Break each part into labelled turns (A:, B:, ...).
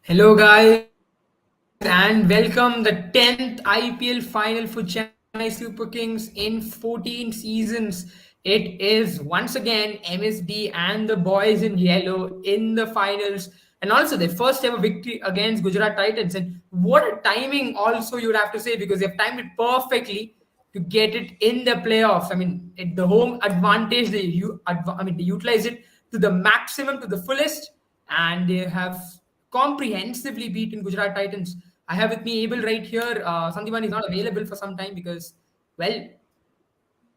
A: Hello, guys, and welcome the 10th IPL final for Chennai Super Kings in 14 seasons. It is once again MSD and the boys in yellow in the finals, and also their first ever victory against Gujarat Titans. And what a timing, also, you would have to say, because they've timed it perfectly to get it in the playoffs. I mean, the home advantage, they utilize it to the maximum, to the fullest, and they have comprehensively beaten Gujarat Titans. I have with me Abel right here. Sandivan is not available for some time because, well,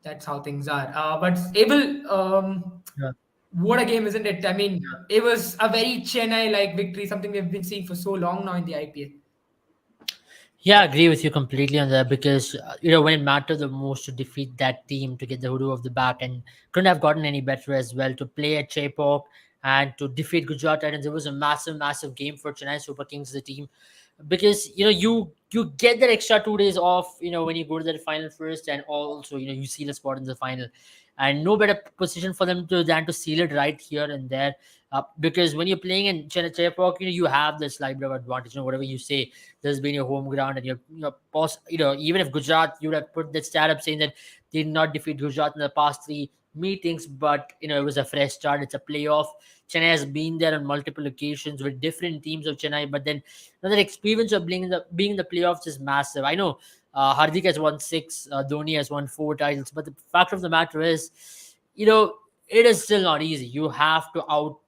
A: that's how things are. But Abel,
B: Yeah,
A: what a game, isn't it? I mean, it was a very Chennai-like victory, something we've been seeing for so long now in the IPL.
B: yeah, I agree with you completely on that because when it mattered the most to defeat that team to get the hoodoo of the back and couldn't have gotten any better as well to play at Chepauk and to defeat Gujarat Titans. It was a massive, massive game for Chennai Super Kings, the team, because you get that extra 2 days off. When you go to the final first, and also you seal a spot in the final, and no better position for them than to seal it right here and there. Because when you're playing in Chennai Chepauk, you have this slight bit of advantage. Whatever you say, there's been your home ground, and even if Gujarat, you would have put that stat up saying that they did not defeat Gujarat in the past three meetings, but it was a fresh start. It's a playoff. Chennai has been there on multiple occasions with different teams of Chennai, but then that experience of being in the playoffs is massive. I know Hardik has won six, Dhoni has won four titles, but the fact of the matter is, you know, it is still not easy. You'll have to out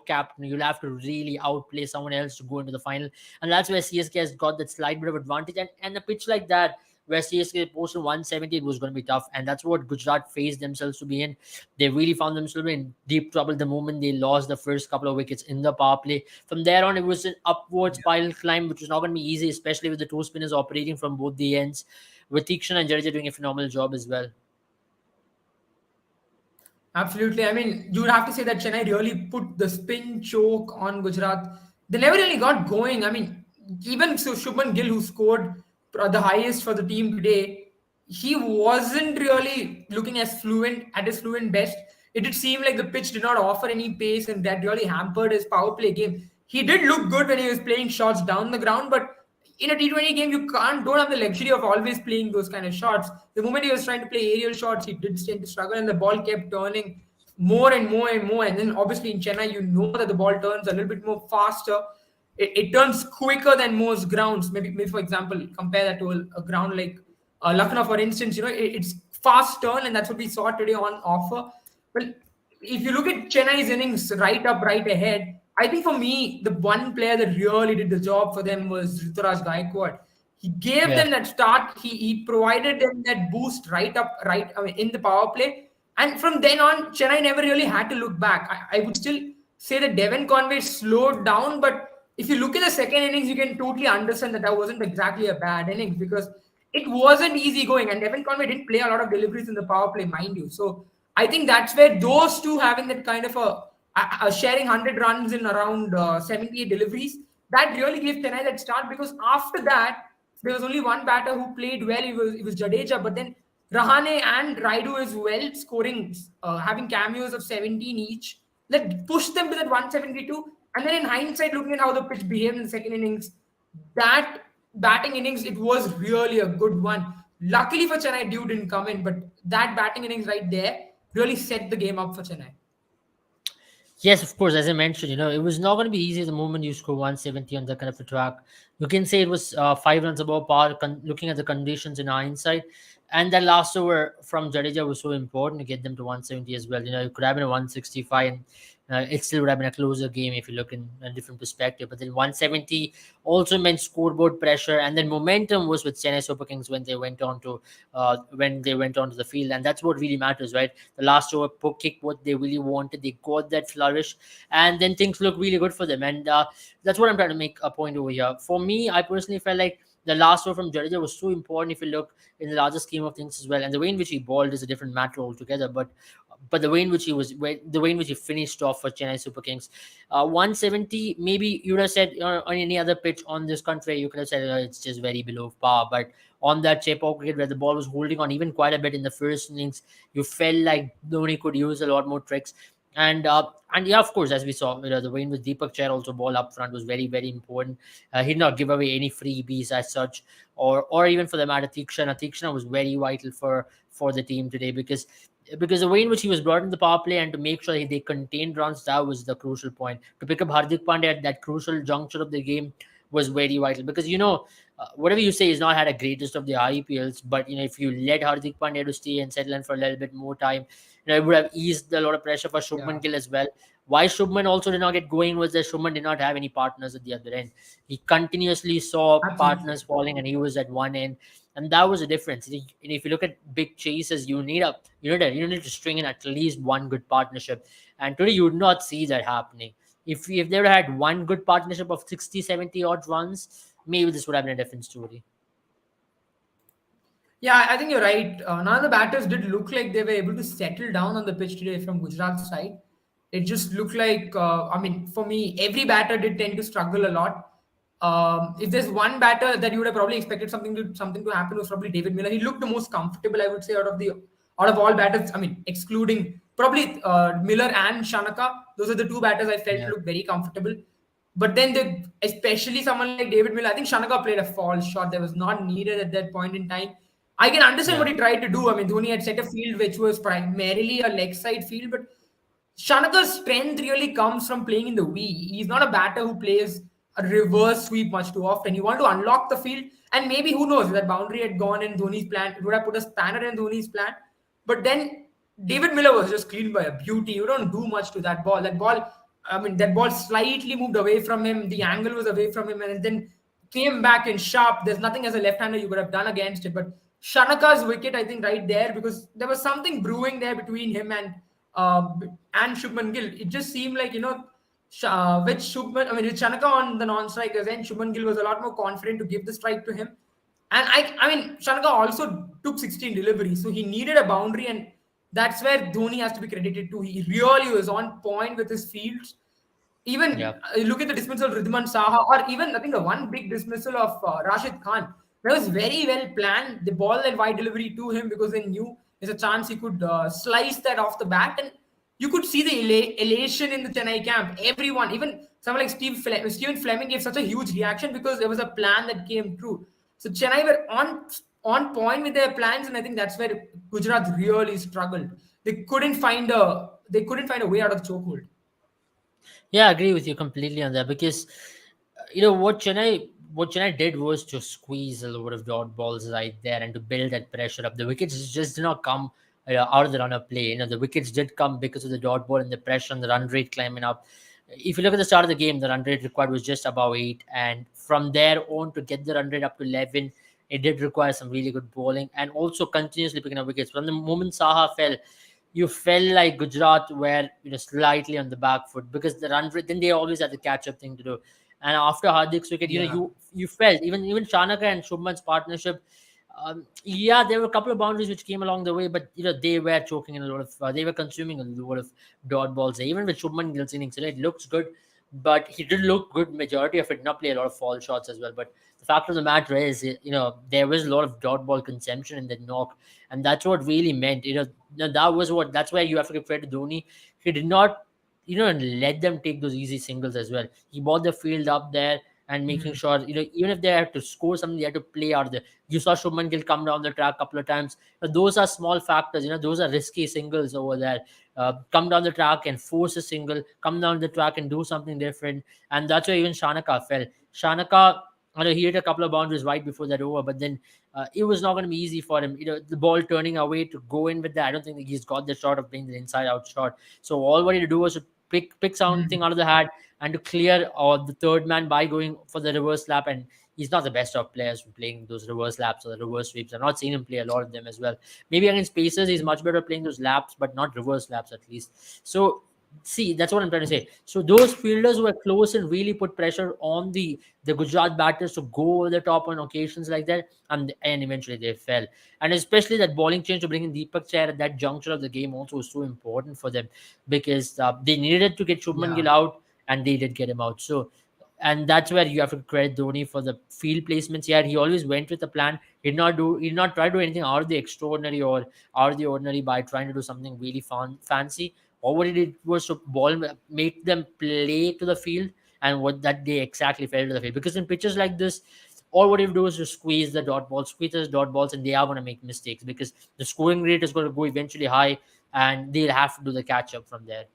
B: captain, you'll have to really outplay someone else to go into the final. And that's where CSK has got that slight bit of advantage. And a pitch like that, where CSK posted 170, it was going to be tough. And that's what Gujarat faced themselves to be in. They really found themselves in deep trouble the moment they lost the first couple of wickets in the power play. From there on, it was an upward spiral climb, which was not going to be easy, especially with the toe spinners operating from both the ends, with Tikshan and Jadeja doing a phenomenal job as well.
A: Absolutely. I mean, you would have to say that Chennai really put the spin choke on Gujarat. They never really got going. I mean, even so, Shubman Gill, who scored the highest for the team today, he wasn't really looking as fluent at his fluent best. It did seem like the pitch did not offer any pace, and that really hampered his power play game. He did look good when he was playing shots down the ground, but in a T20 game, you don't have the luxury of always playing those kind of shots. The moment he was trying to play aerial shots, he did tend to struggle, and the ball kept turning more and more and more. And then obviously in Chennai, you know that the ball turns a little bit more faster. It turns quicker than most grounds. Maybe for example, compare that to a ground like Lucknow, for instance. It's fast turn, and that's what we saw today on offer. Well, if you look at Chennai's innings right up, right ahead, I think for me, the one player that really did the job for them was Rituraj Gaikwad. He gave
B: Yeah.
A: them that start. He provided them that boost right up, right, I mean, in the power play. And from then on, Chennai never really had to look back. I would still say that Devon Conway slowed down, but if you look at the second innings, you can totally understand that that wasn't exactly a bad innings because it wasn't easy going. And Devon Conway didn't play a lot of deliveries in the power play, mind you. So I think that's where those two having that kind of a sharing 100 runs in around 78 deliveries, that really gave Chennai that start because after that, there was only one batter who played well. It was Jadeja, but then Rahane and Raidu as well, scoring, having cameos of 17 each, that pushed them to that 172. And then in hindsight, looking at how the pitch behaved in the second innings, that batting innings, it was really a good one. Luckily for Chennai, Dew didn't come in, but that batting innings right there really set the game up for Chennai.
B: Yes, of course. As I mentioned, it was not going to be easy the moment you score 170 on that kind of a track. You can say it was 5 runs above par, looking at the conditions in hindsight. And that last over from Jadeja was so important to get them to 170 as well. It could have been a 165, and it still would have been a closer game if you look in a different perspective. But then 170 also meant scoreboard pressure, and then momentum was with Chennai Super Kings when they went onto the field, and that's what really matters, right? The last over kicked what they really wanted. They got that flourish, and then things look really good for them. And that's what I'm trying to make a point over here. For me, I personally felt like the last over from Jadeja was so important if you look in the larger scheme of things as well. And the way in which he balled is a different matter altogether. But the way in which the way in which he finished off for Chennai Super Kings, 170, maybe you would have said on any other pitch on this country, you could have said it's just very below par. But on that Chepauk cricket where the ball was holding on even quite a bit in the first innings, you felt like Dhoni could use a lot more tricks. And yeah, of course, as we saw, the win with Deepak Chair also ball up front was very, very important. He did not give away any freebies as such, or even for the matter, Tikshana was very vital for the team today, because the way in which he was brought in the power play and to make sure they contained runs, that was the crucial point. To pick up Hardik Pandya at that crucial juncture of the game was very vital, because whatever you say, he's not had a greatest of the IPLs, but if you let Hardik Pandya to stay and settle in for a little bit more time, it would have eased a lot of pressure for Shubman
A: Yeah,
B: Gill as well. Why Shubman also did not get going was that Shubman did not have any partners at the other end. He continuously saw
A: absolutely.
B: partners falling, and he was at one end, and that was the difference. And if you look at big chases, you need to string in at least one good partnership, and today you would not see that happening. If they would have had one good partnership of 60, 70 odd runs, maybe this would have been a different story.
A: Yeah, I think you're right. None of the batters did look like they were able to settle down on the pitch today from Gujarat's side. It just looked like, I mean, for me, every batter did tend to struggle a lot. If there's one batter that you would have probably expected something to happen, was probably David Miller. He looked the most comfortable, I would say, out of all batters. I mean, excluding probably Miller and Shanaka. Those are the two batters I felt
B: Yeah.
A: looked very comfortable. But then, especially someone like David Miller, I think Shanaka played a false shot that was not needed at that point in time. I can understand
B: Yeah.
A: what he tried to do. I mean, Dhoni had set a field which was primarily a leg side field, but Shanaka's strength really comes from playing in the V. He's not a batter who plays a reverse sweep much too often. You want to unlock the field, and maybe who knows, if that boundary had gone in Dhoni's plan, it would have put a spanner in Dhoni's plan. But then David Miller was just cleaned by a beauty. You don't do much to that ball. I mean, that ball slightly moved away from him. The angle was away from him, and then came back in sharp. There's nothing as a left-hander you could have done against it. But Shanaka's wicket, I think, right there, because there was something brewing there between him and Shubman Gill. It just seemed like, with Shubman, I mean, with Shanaka on the non-strikers, and Shubman Gill was a lot more confident to give the strike to him. And I mean, Shanaka also took 16 deliveries, so he needed a boundary, and that's where Dhoni has to be credited to. He really was on point with his fields. Even
B: Yeah.
A: look at the dismissal of Ridwan Saha, or even I think the one big dismissal of Rashid Khan. That was very well planned. They ball that wide delivery to him because they knew there's a chance he could slice that off the bat, and you could see the elation in the Chennai camp. Everyone, even someone like Stephen Fleming, gave such a huge reaction because there was a plan that came true. So Chennai were on point with their plans, and I think that's where Gujarat really struggled. They couldn't find a way out of the chokehold.
B: Yeah, I agree with you completely on that, because what Chennai did was to squeeze a lot of dot balls right there and to build that pressure up. The wickets just did not come out of the run of play. The wickets did come because of the dot ball and the pressure and the run rate climbing up. If you look at the start of the game, the run rate required was just above 8, and from there on to get the run rate up to 11, it did require some really good bowling and also continuously picking up wickets. From the moment Saha fell, you felt like Gujarat were slightly on the back foot, because the run rate, then they always had the catch up thing to do. And after Hardik's wicket,
A: Yeah.
B: you felt even Shanaka and Shubman's partnership. Yeah, there were a couple of boundaries which came along the way, but they were choking in a lot of, they were consuming a lot of dot balls. Even with Shubman Gill's innings, it looks good, but he did look good majority of it. Not play a lot of fall shots as well. But the fact of the matter is, there was a lot of dot ball consumption in the knock, and that's what really meant. That's where you have to give credit to Dhoni. He did not, let them take those easy singles as well. He brought the field up there and making
A: Hmm.
B: sure, even if they had to score something, they had to play out there. You saw Shubman Gill come down the track a couple of times. Those are small factors. Those are risky singles over there. Come down the track and force a single. Come down the track and do something different. And that's where even Shanaka fell. Shanaka, he hit a couple of boundaries right before that over, but then it was not going to be easy for him. The ball turning away to go in with that. I don't think he's got the shot of playing the inside out shot. So all what he had to do was to pick something
A: Hmm.
B: out of the hat and to clear the third man by going for the reverse lap. And he's not the best of players for playing those reverse laps or the reverse sweeps. I've not seen him play a lot of them as well. Maybe against Pacers, he's much better playing those laps, but not reverse laps at least. So, see, that's what I'm trying to say. So those fielders who were close and really put pressure on the Gujarat batters to go over the top on occasions like that, and eventually they fell. And especially that bowling change to bring in Deepak Chair at that juncture of the game also was so important for them, because they needed to get Shubman Gill
A: Yeah.
B: out, and they did get him out. So, and that's where you have to credit Dhoni for the field placements. Yeah, he always went with a plan. He did not try to do anything out of the extraordinary or out of the ordinary by trying to do something really fancy. All what he did was to ball make them play to the field, and what that they exactly fell to the field. Because in pitches like this, all what you do is to squeeze the dot ball, squeeze the dot balls, and they are going to make mistakes because the scoring rate is going to go eventually high, and they'll have to do the catch up from there.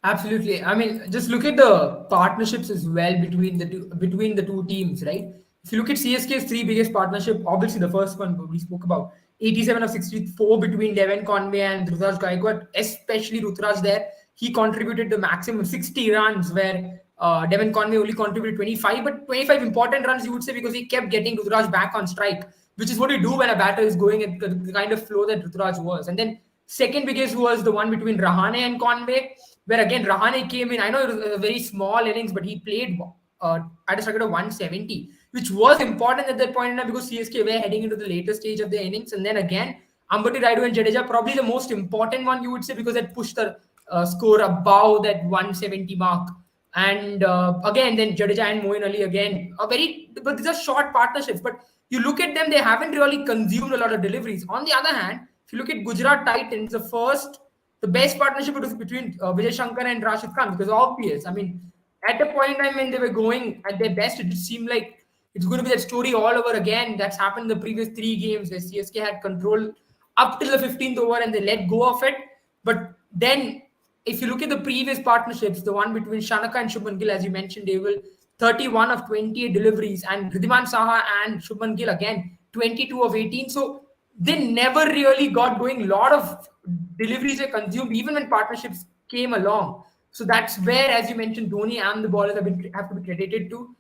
A: Absolutely. I mean, just look at the partnerships as well between the two teams, right? If you look at CSK's three biggest partnership, obviously the first one we spoke about, 87 of 64 between Devon Conway and Rutraj Gaikwad, especially Rutraj there. He contributed the maximum 60 runs, where Devon Conway only contributed 25, but 25 important runs you would say because he kept getting Rutraj back on strike, which is what you do when a batter is going at the kind of flow that Rutraj was. And then second biggest was the one between Rahane and Conway, where again Rahane came in. I know it was a very small innings, but he played at a target of 170, which was important at that point in time because CSK were heading into the later stage of the innings. And then again, Ambati Rayudu and Jadeja, probably the most important one you would say because it pushed the score above that 170 mark. And again, then Jadeja and Moeen Ali again, but these are short partnerships. But you look at them, they haven't really consumed a lot of deliveries. On the other hand, if you look at Gujarat Titans, the best partnership was between Vijay Shankar and Rashid Khan because obvious. I mean, at the point in time when they were going at their best, it seemed like it's going to be that story all over again. That's happened in the previous three games where CSK had control up till the 15th over and they let go of it. But then, if you look at the previous partnerships, the one between Shanaka and Shubman Gill, as you mentioned, they will 31 of 28 deliveries, and Ridhiman Saha and Shubman Gill again 22 of 18. So they never really got going. A lot of deliveries were consumed even when partnerships came along. So that's where, as you mentioned, Dhoni and the ballers have to be credited to.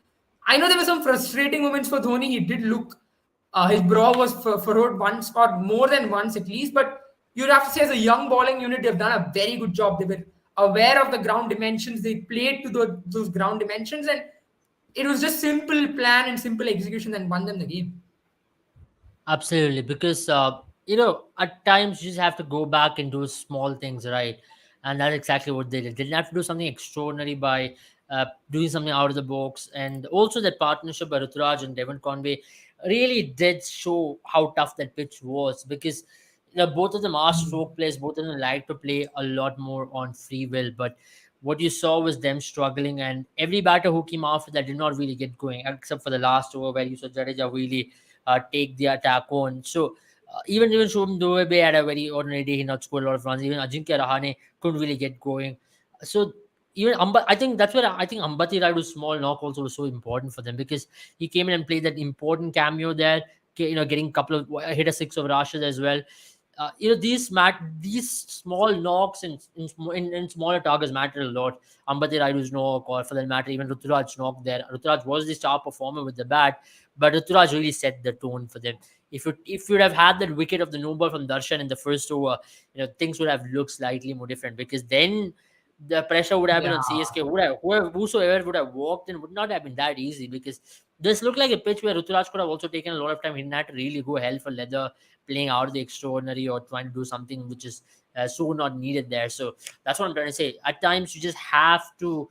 A: I know there were some frustrating moments for Dhoni. He did look, his brow was furrowed one spot more than once at least. But you'd have to say, as a young bowling unit, they've done a very good job. They were aware of the ground dimensions. They played to those ground dimensions, and it was just simple plan and simple execution that won them the game.
B: Absolutely, because at times you just have to go back and do small things, right? And that's exactly what they did. They didn't have to do something extraordinary by doing something out of the box, and also that partnership by Ruturaj and Devon Conway really did show how tough that pitch was because both of them are stroke players, both of them like to play a lot more on free will, but what you saw was them struggling, and every batter who came after that did not really get going, except for the last over where you saw Jadeja really take the attack on. So even Shubham Dubey had a very ordinary day. He not scored a lot of runs. Even Ajinkya Rahane couldn't really get going. So even I think that's where I think Ambati Rayudu's small knock also was so important for them because he came in and played that important cameo there. Getting a couple of hit a six over Rashid as well. These small knocks in smaller targets matter a lot. Ambati Rayudu's knock, or for that matter, even Ruturaj's knock there. Ruturaj was the star performer with the bat, but Ruturaj really set the tone for them. If you'd have had that wicket of the no ball from Darshan in the first over, things would have looked slightly more different because then the pressure would have been on
A: Yeah.
B: CSK. Whosoever would have walked in would not have been that easy because this looked like a pitch where Ruturaj could have also taken a lot of time. He didn't have to really go hell for leather playing out of the extraordinary or trying to do something which is so not needed there. So that's what I'm trying to say. At times you just have to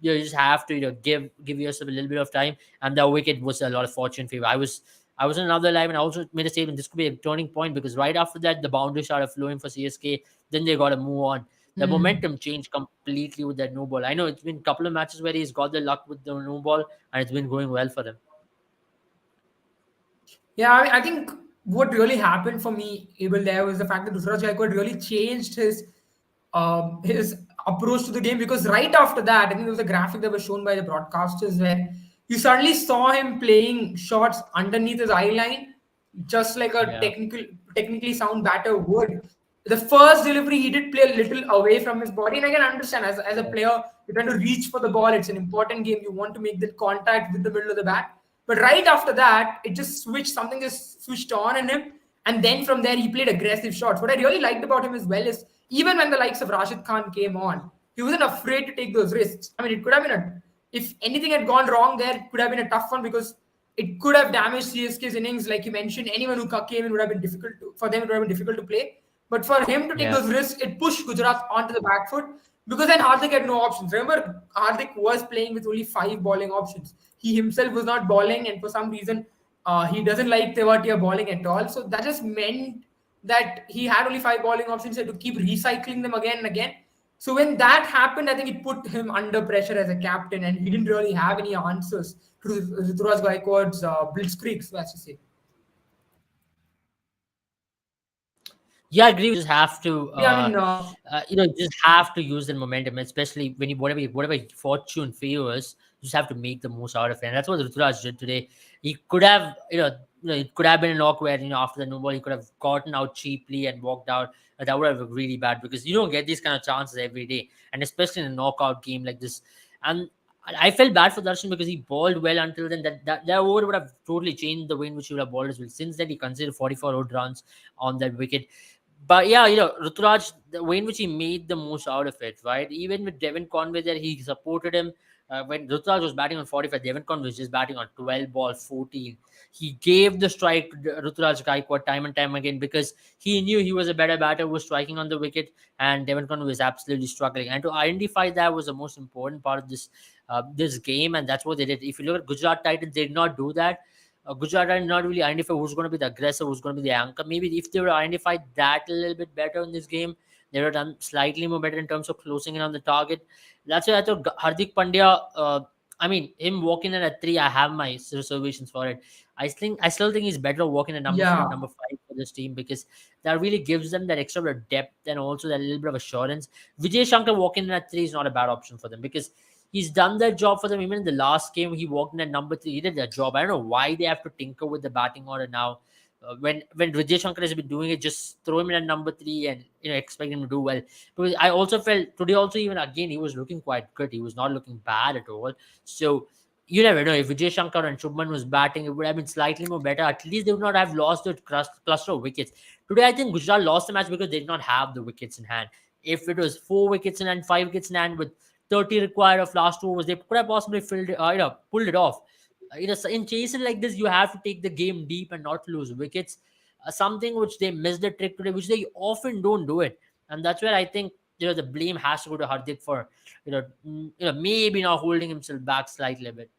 B: give yourself a little bit of time, and the wicket was a lot of fortune favor. I was in another live and I also made a statement this could be a turning point because right after that the boundaries started flowing for CSK. Then they got to move on. The
A: Hmm.
B: momentum changed completely with that no ball. I know it's been a couple of matches where he's got the luck with the no ball and it's been going well for them.
A: Yeah, I think what really happened for me, Abel, there was the fact that Ruturaj Gaikwad really changed his approach to the game because right after that, I think there was a graphic that was shown by the broadcasters where you suddenly saw him playing shots underneath his eye line, just like a
B: Yeah.
A: technically sound batter would. The first delivery, he did play a little away from his body, and I can understand as a player, you're trying to reach for the ball. It's an important game. You want to make that contact with the middle of the bat. But right after that, it just switched. Something just switched on in him, and then from there, he played aggressive shots. What I really liked about him as well is even when the likes of Rashid Khan came on, he wasn't afraid to take those risks. I mean, it could have been if anything had gone wrong there, it could have been a tough one because it could have damaged CSK's innings. Like you mentioned, anyone who came in would have been difficult for them. It would have been difficult to play. But for him to take
B: Yeah.
A: those risks, it pushed Gujarat onto the back foot because then Hardik had no options. Remember, Hardik was playing with only five bowling options. He himself was not bowling, and for some reason, he doesn't like Tewatia bowling at all. So that just meant that he had only 5 bowling options, he had to keep recycling them again and again. So when that happened, I think it put him under pressure as a captain, and he didn't really have any answers to Ruturaj Gaikwad's blitzkrieg, so as to say.
B: Yeah, I agree. Just have to,
A: Yeah, I mean,
B: just have to use the momentum, especially when you whatever fortune favors, you just have to make the most out of it. And that's what Ruturaj did today. He could have, it could have been a knock where after the no ball he could have gotten out cheaply and walked out. That would have been really bad because you don't get these kind of chances every day, and especially in a knockout game like this. And I felt bad for Darshan because he bowled well until then. That over would have totally changed the way in which he would have bowled as well. Since then, he conceded 44 odd runs on that wicket. But yeah, Ruturaj, the way in which he made the most out of it, right? Even with Devon Conway there, he supported him. When Ruturaj was batting on 45, Devon Conway was just batting on 12 ball 14. He gave the strike to Ruturaj Gaikwad time and time again because he knew he was a better batter who was striking on the wicket, and Devon Conway was absolutely struggling. And to identify that was the most important part of this game, and that's what they did. If you look at Gujarat Titans, they did not do that. Gujarat did not really identify who's going to be the aggressor, who's going to be the anchor. Maybe if they would identified that a little bit better in this game, they would have done slightly more better in terms of closing in on the target. That's why I thought Hardik Pandya, I mean, him walking in at 3, I have my reservations for it. I still think he's better walking at number 4 and
A: yeah.
B: number 5 for this team because that really gives them that extra bit of depth and also that little bit of assurance. Vijay Shankar walking in at 3 is not a bad option for them because he's done that job for them. Even in the last game, he walked in at number 3. He did that job. I don't know why they have to tinker with the batting order now. When Vijay Shankar has been doing it, just throw him in at number 3 and expect him to do well. Because I also felt today also even again he was looking quite good. He was not looking bad at all. So you never know if Vijay Shankar and Shubman was batting, it would have been slightly more better. At least they would not have lost the cluster of wickets. Today I think Gujarat lost the match because they did not have the wickets in hand. If it was 4 wickets in hand, 5 wickets in hand with 30 required of last 2 overs, they could have possibly pulled it off. In chases like this, you have to take the game deep and not lose wickets. Something which they missed the trick today, which they often don't do it, and that's where I think the blame has to go to Hardik for maybe not holding himself back slightly a bit.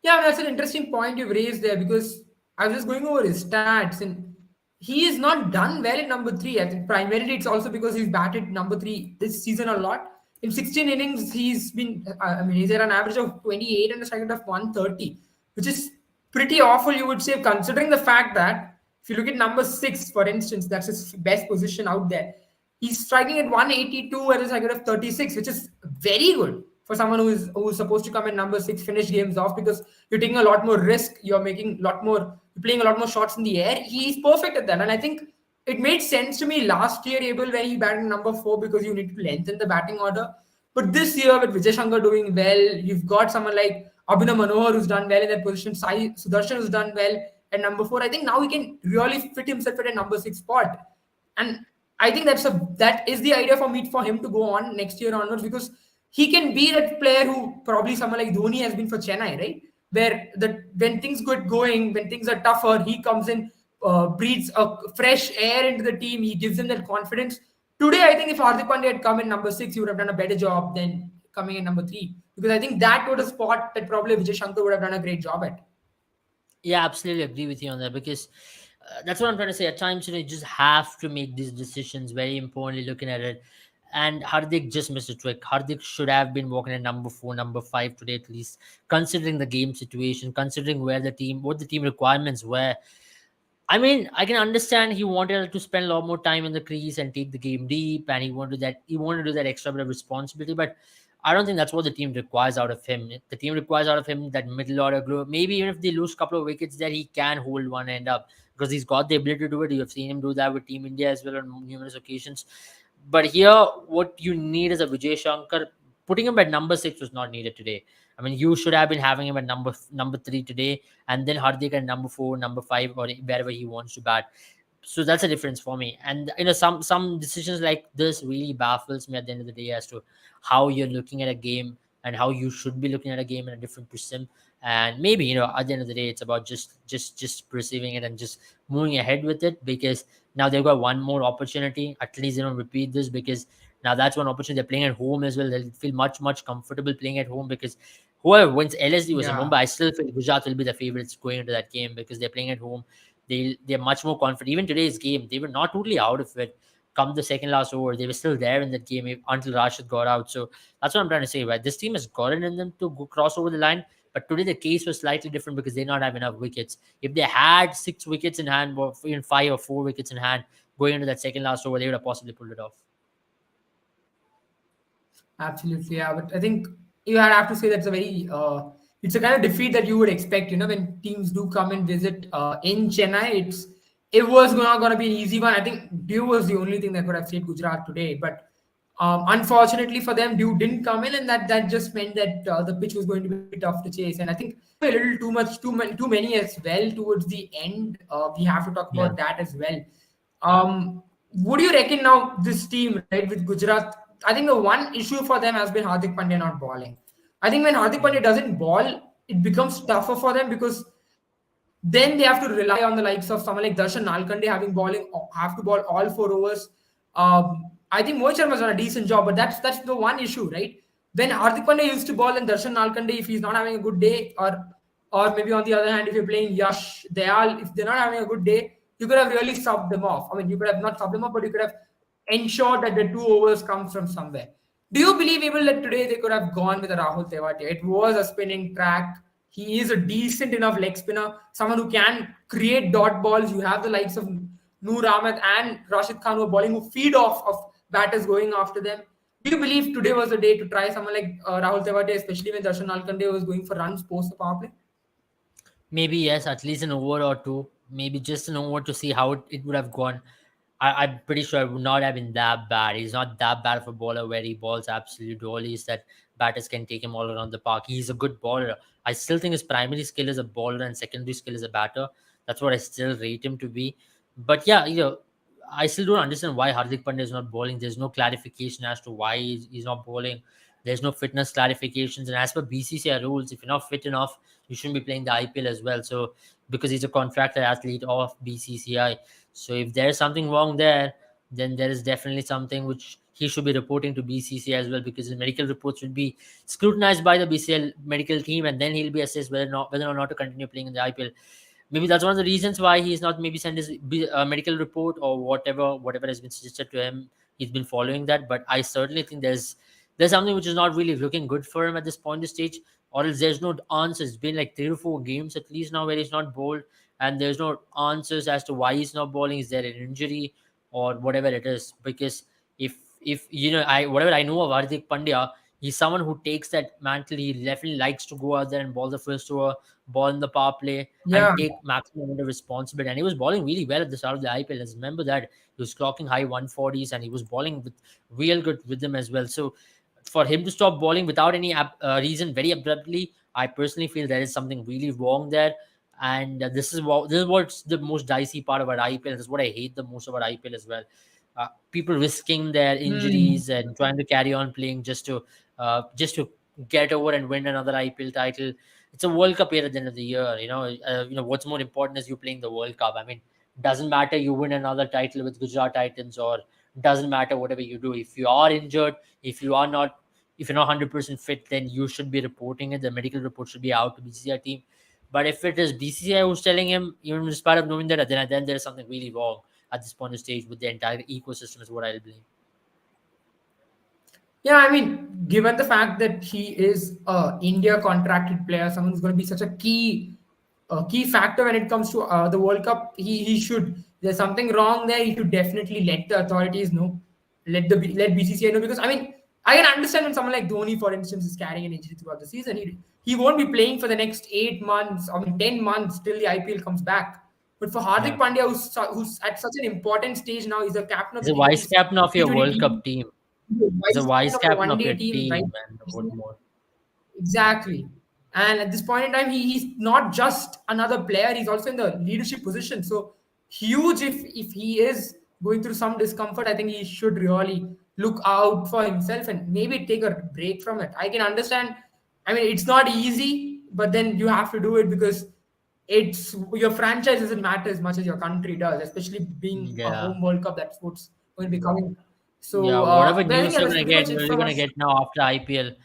A: Yeah, that's an interesting point you've raised there because I was just going over his stats and he is not done well in number 3. I think primarily it's also because he's batted number 3 this season a lot. In 16 innings, he's been, he's at an average of 28 and a strike rate of 130, which is pretty awful, you would say, considering the fact that if you look at number 6, for instance, that's his best position out there. He's striking at 182 at a strike rate of 36, which is very good for someone who's supposed to come in number 6, finish games off because you're taking a lot more risk, you're playing a lot more shots in the air. He's perfect at that, and I think it made sense to me last year, Abel, when he batted number 4 because you need to lengthen the batting order. But this year, with Vijay Shankar doing well, you've got someone like Abhinav Manohar who's done well in that position, Sai Sudarshan who's done well at number 4. I think now he can really fit himself at a number 6 spot, and I think that is the idea for him to go on next year onwards because he can be that player who probably someone like Dhoni has been for Chennai, right? Where when things get going, when things are tougher, he comes in, breathes a fresh air into the team. He gives them that confidence. Today, I think if Hardik Pandya had come in number 6, he would have done a better job than coming in number 3 because I think that was a spot that probably Vijay Shankar would have done a great job at.
B: Yeah, absolutely agree with you on that because that's what I'm trying to say. At times, you just have to make these decisions. Very importantly, looking at it. And Hardik just missed a trick. Hardik should have been walking at number 4, number 5 today at least, considering the game situation, considering what the team requirements were. I mean, I can understand he wanted to spend a lot more time in the crease and take the game deep, and he wanted to do that extra bit of responsibility. But I don't think that's what the team requires out of him. The team requires out of him that middle order glue. Maybe even if they lose a couple of wickets, that he can hold one end up because he's got the ability to do it. You have seen him do that with Team India as well on numerous occasions. But here, what you need is a Vijay Shankar. Putting him at number 6 was not needed today. I mean, you should have been having him at number 3 today, and then Hardik at number 4, number 5, or wherever he wants to bat. So that's a difference for me. And some decisions like this really baffles me at the end of the day as to how you're looking at a game and how you should be looking at a game in a different prism. And maybe at the end of the day, it's about just perceiving it and just moving ahead with it because now they've got one more opportunity. At least they don't repeat this because now that's one opportunity. They're playing at home as well. They'll feel much comfortable playing at home because whoever wins LSD was in Mumbai. I still feel Gujarat will be the favorites going into that game because they're playing at home. they're much more confident. Even today's game, they were not totally out of it. Come the second last over, they were still there in that game until Rashid got out. So that's what I'm trying to say. Right, this team has gotten in them to go cross over the line, but today the case was slightly different because they not have enough wickets. If they had 6 wickets in hand, or even 5 or 4 wickets in hand going into that second last over, they would have possibly pulled it off.
A: Absolutely, yeah. But I think you have to say that's a very it's a kind of defeat that you would expect. When teams do come and visit in Chennai, it was not going to be an easy one. I think Dew was the only thing that could have saved Gujarat today, but unfortunately for them, Dew didn't come in, and that just meant that the pitch was going to be tough to chase. And I think a little too much, too many as well towards the end. We have to talk
B: Yeah.
A: about that as well. What do you reckon now? This team, right, with Gujarat, I think the one issue for them has been Hardik Pandya not bowling. I think when Hardik Pandya doesn't bowl, it becomes tougher for them because then they have to rely on the likes of someone like Darshan Nalkande have to bowl all 4 overs. I think Mohit Sharma's done a decent job, but that's the one issue, right? When Hardik Pandya used to bowl and Darshan Nalkande, if he's not having a good day, or maybe on the other hand, if you're playing Yash, Dayal, if they're not having a good day, you could have really subbed them off. I mean, you could have not subbed them off, but you could have ensured that the 2 overs comes from somewhere. Do you believe even that today they could have gone with a Rahul Tewatia? It was a spinning track. He is a decent enough leg spinner, someone who can create dot balls. You have the likes of Noor Ahmed and Rashid Khan who are bowling, who feed off of batters going after them. Do you believe today was the day to try someone like Rahul Tewatia, especially when Darshan Nalkande was going for runs post the power play?
B: Maybe yes, at least an over or two. Maybe just an over to see how it would have gone. I'm pretty sure it would not have been that bad. He's not that bad of a bowler where he balls absolute dollies that batters can take him all around the park. He's a good bowler. I still think his primary skill is a bowler and secondary skill is a batter. That's what I still rate him to be. But yeah, I still don't understand why Hardik Pandya is not bowling. There's no clarification as to why he's not bowling. There's no fitness clarifications. And as per BCCI rules, if you're not fit enough, you shouldn't be playing the IPL as well. So because he's a contracted athlete of BCCI. So if there's something wrong there, then there is definitely something which he should be reporting to BCCI as well, because his medical reports will be scrutinized by the BCL medical team, and then he'll be assessed whether or not to continue playing in the IPL. Maybe that's one of the reasons why he's not maybe sent his medical report or whatever has been suggested to him. He's been following that, but I certainly think there's something which is not really looking good for him at this point of stage, or else there's no answers. It's been like 3 to 4 games at least now where he's not bowled, and there's no answers as to why he's not bowling. Is there an injury or whatever it is? Because if I whatever I know of Hardik Pandya, he's someone who takes that mantle. He definitely likes to go out there and bowl the first over, ball in the power play, and
A: Yeah.
B: take maximum amount of responsibility. And he was bowling really well at the start of the IPL. Let's remember that he was clocking high 140s and he was bowling with real good rhythm as well. So for him to stop bowling without any reason very abruptly, I personally feel there is something really wrong there. And this is what's the most dicey part about IPL. This is what I hate the most about IPL as well. People risking their
A: Hmm.
B: injuries and trying to carry on playing just to get over and win another IPL title. It's a World Cup here at the end of the year. What's more important is you playing the World Cup. I mean, doesn't matter you win another title with Gujarat Titans, or doesn't matter whatever you do. If you are injured, if you're not 100% fit, then you should be reporting it. The medical report should be out to BCCI team. But if it is BCCI who's telling him, even in spite of knowing that, then there's something really wrong at this point of stage with the entire ecosystem, is what I'll blame.
A: Yeah, I mean, given the fact that he is a India contracted player, someone who's going to be such a key factor when it comes to the World Cup, he should. There's something wrong there. He should definitely let the authorities know, let BCCI know, because I mean, I can understand when someone like Dhoni, for instance, is carrying an injury throughout the season. He won't be playing for the next 8 months, I mean 10 months till the IPL comes back. But for Hardik
B: Yeah.
A: Pandya, who's at such an important stage now, he's the captain of
B: He's
A: the
B: a vice
A: T20
B: captain of your
A: T20
B: World
A: team,
B: Cup team. He's a
A: vice
B: vice
A: captain of the
B: captain
A: one
B: of
A: day
B: your
A: team, right?
B: team, and what more?
A: Exactly. And at this point in time, he's not just another player, he's also in the leadership position. So huge if he is going through some discomfort, I think he should really look out for himself and maybe take a break from it. I can understand. I mean, it's not easy, but then you have to do it because it's your franchise doesn't matter as much as your country does, especially being a
B: Yeah.
A: home World Cup that's what's going to be coming.
B: Yeah,
A: So,
B: whatever
A: but I think
B: news
A: yeah, that's pretty much it
B: you're
A: from
B: gonna
A: us.
B: get now after IPL,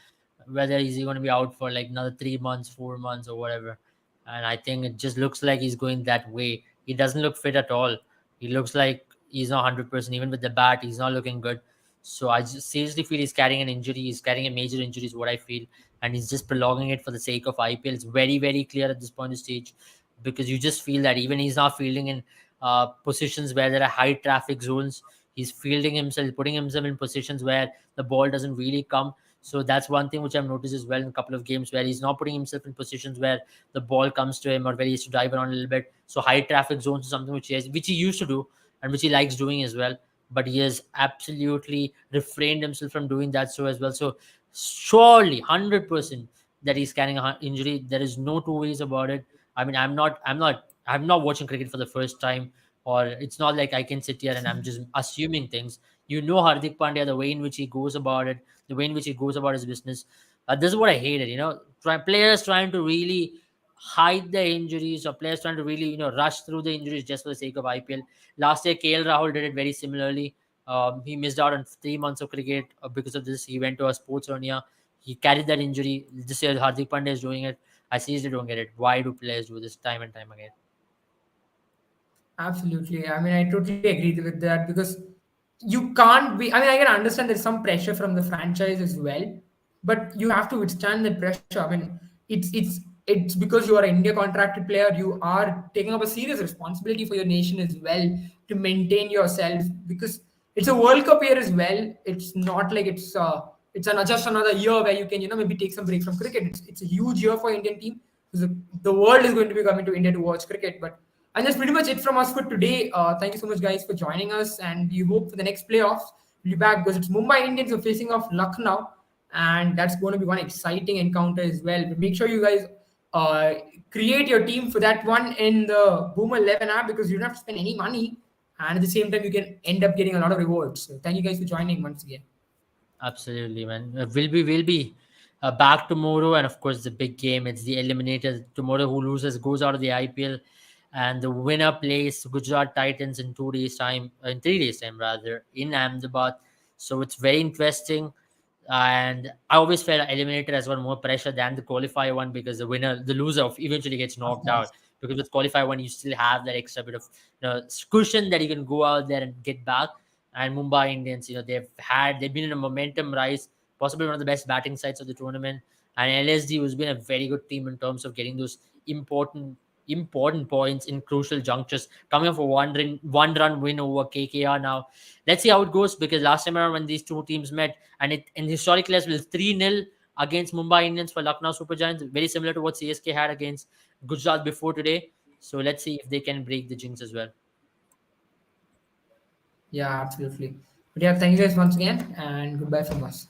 B: whether he's gonna be out for like another 3 months, 4 months, or whatever. And I think it just looks like he's going that way. He doesn't look fit at all. He looks like he's not 100%. Even with the bat, he's not looking good. So I just seriously feel he's carrying an injury. He's carrying a major injury, is what I feel, and he's just prolonging it for the sake of IPL. It's very, very clear at this point of stage, because you just feel that even he's not fielding in positions where there are high traffic zones. He's fielding himself, putting himself in positions where the ball doesn't really come. So that's one thing which I've noticed as well in a couple of games, where he's not putting himself in positions where the ball comes to him or where he has to dive around a little bit. So high traffic zones is something which he used to do and which he likes doing as well. But he has absolutely refrained himself from doing that so as well. So surely 100% that he's carrying an injury. There is no two ways about it. I mean, I'm not watching cricket for the first time, or it's not like I can sit here and I'm just assuming things. Hardik Pandya, the way in which he goes about it, the way in which he goes about his business. This is what I hated. Players trying to really hide their injuries, or players trying to really rush through the injuries just for the sake of IPL. Last year, KL Rahul did it very similarly. He missed out on 3 months of cricket because of this. He went to a sports hernia. He carried that injury. This year, Hardik Pandya is doing it. I seriously don't get it. Why do players do this time and time again?
A: Absolutely. I mean, I totally agree with that because you can't be. I mean, I can understand there's some pressure from the franchise as well, but you have to withstand the pressure. I mean, it's because you are an India contracted player. You are taking up a serious responsibility for your nation as well to maintain yourself because it's a World Cup year as well. It's not like just another year where you can maybe take some break from cricket. It's a huge year for Indian team because the world is going to be coming to India to watch cricket, but and that's pretty much it from us for today. Thank you so much, guys, for joining us. And we hope for the next playoffs, we'll be back because it's Mumbai Indians who are facing off Lucknow. And that's going to be one exciting encounter as well. But make sure you guys uh, create your team for that one in the Boomer 11 app because you don't have to spend any money. And at the same time, you can end up getting a lot of rewards. So thank you guys for joining once again.
B: Absolutely, man. We'll be back tomorrow, and of course the big game. It's the eliminator tomorrow. Who loses goes out of the IPL, and the winner plays Gujarat Titans in 2 days' time, in 3 days' time rather, in Ahmedabad. So it's very interesting, and I always felt eliminator has got more pressure than the qualifier one because the loser eventually gets
A: Of
B: knocked out.
A: course.
B: Because with qualifier one, you still have that extra bit of cushion that you can go out there and get back. And Mumbai Indians, they've been in a momentum rise, possibly one of the best batting sides of the tournament. And LSD has been a very good team in terms of getting those important points in crucial junctures, coming off a one run win over KKR. Now let's see how it goes, because last time around when these two teams met, and it in historically as well, 3-0 against Mumbai Indians for Lucknow Super Giants, very similar to what CSK had against Gujarat before today. So let's see if they can break the jinx as well.
A: Yeah, absolutely. But yeah, thank you guys once again. And goodbye from us.